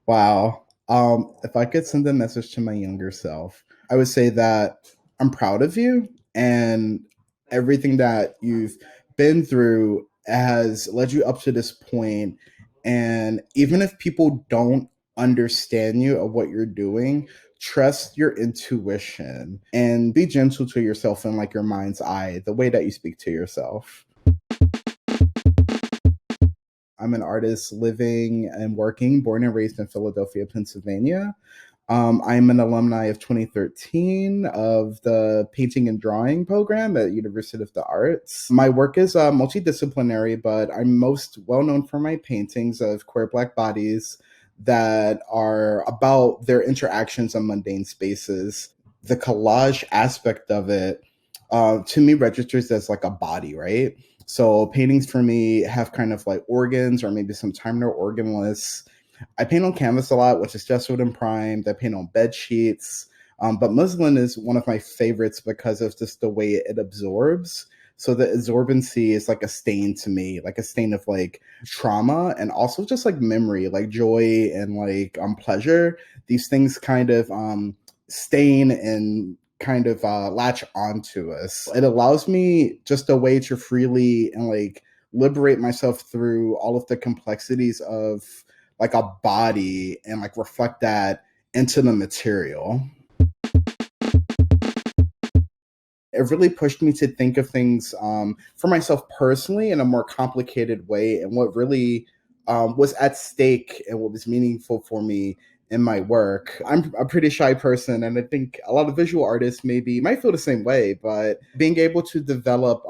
Wow. If I could send a message to my younger self, I would say that I'm proud of you and everything that you've been through has led you up to this point. And even if people don't understand you or what you're doing, trust your intuition and be gentle to yourself in like your mind's eye, the way that you speak to yourself. I'm an artist living and working, born and raised in Philadelphia, Pennsylvania. I'm an alumni of 2013 of the painting and drawing program at University of the Arts. My work is multidisciplinary, but I'm most well known for my paintings of queer Black bodies that are about their interactions in mundane spaces. The collage aspect of it, to me, registers as like a body, right? So paintings for me have kind of like organs, or maybe sometimes they're organless. I paint on canvas a lot, which is gesso and primed. I paint on bed sheets. But muslin is one of my favorites because of just the way it absorbs. So the absorbency is like a stain to me, like a stain of like trauma and also just like memory, like joy and like pleasure. These things kind of stain and kind of latch onto us. It allows me just a way to freely and like liberate myself through all of the complexities of like a body and like reflect that into the material. It really pushed me to think of things for myself personally in a more complicated way and what really was at stake and what was meaningful for me in my work. I'm a pretty shy person, and I think a lot of visual artists maybe might feel the same way, but being able to develop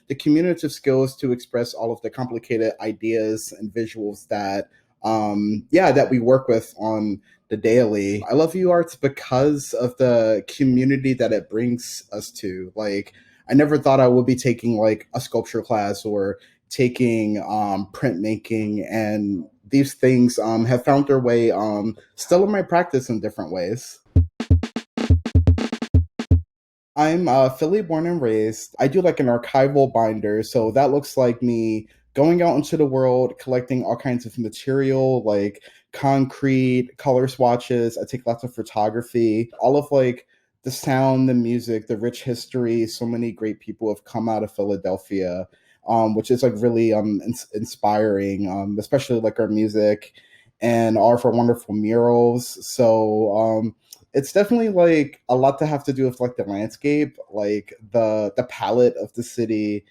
the communicative skills to express all of the complicated ideas and visuals that that we work with on the daily. I love U Arts because of the community that it brings us to. Like, I never thought I would be taking like a sculpture class or taking printmaking, and these things have found their way still in my practice in different ways. I'm Philly born and raised. I do like an archival binder, so that looks like me going out into the world, collecting all kinds of material like concrete, color swatches. I take lots of photography, all of like the sound, the music, the rich history. So many great people have come out of Philadelphia, which is like really inspiring, especially like our music and all of our wonderful murals. So it's definitely like a lot to have to do with like the landscape, like the palette of the city,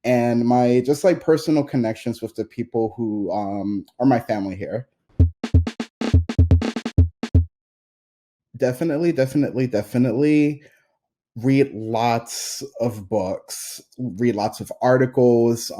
and my just like personal connections with the people who are my family here. Definitely read lots of books, read lots of articles,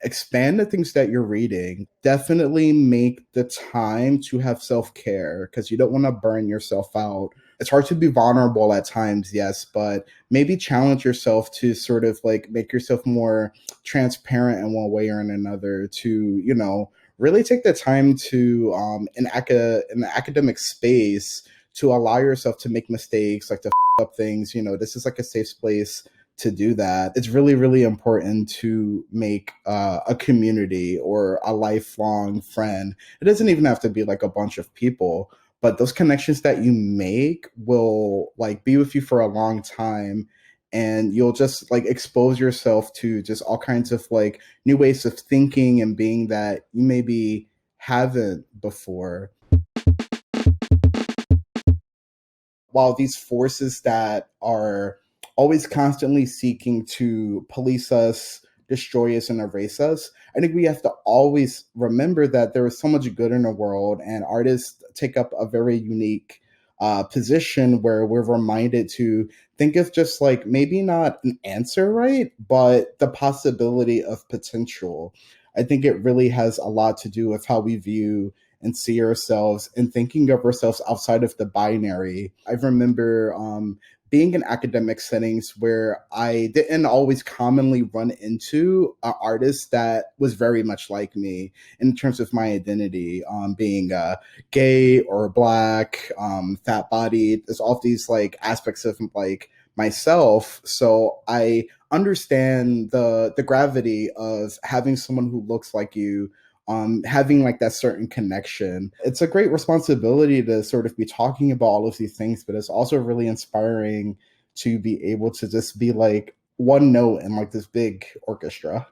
expand the things that you're reading. Definitely make the time to have self care because you don't want to burn yourself out. It's hard to be vulnerable at times, yes, but maybe challenge yourself to sort of like make yourself more transparent in one way or in another to, really take the time to, in the academic space, to allow yourself to make mistakes, like to up things. This is like a safe place to do that. It's really, really important to make a community or a lifelong friend. It doesn't even have to be like a bunch of people, but those connections that you make will like be with you for a long time, and you'll just like expose yourself to just all kinds of like new ways of thinking and being that you maybe haven't before. While these forces that are always constantly seeking to police us, destroy us, and erase us, I think we have to always remember that there is so much good in the world, and artists take up a very unique position where we're reminded to think of just like maybe not an answer, right? But the possibility of potential. I think it really has a lot to do with how we view and see ourselves and thinking of ourselves outside of the binary. I remember being in academic settings where I didn't always commonly run into an artist that was very much like me in terms of my identity, being gay or black, fat bodied. There's all these like aspects of like myself. So I understand the gravity of having someone who looks like you having like that certain connection. It's a great responsibility to sort of be talking about all of these things, but it's also really inspiring to be able to just be like one note in like this big orchestra.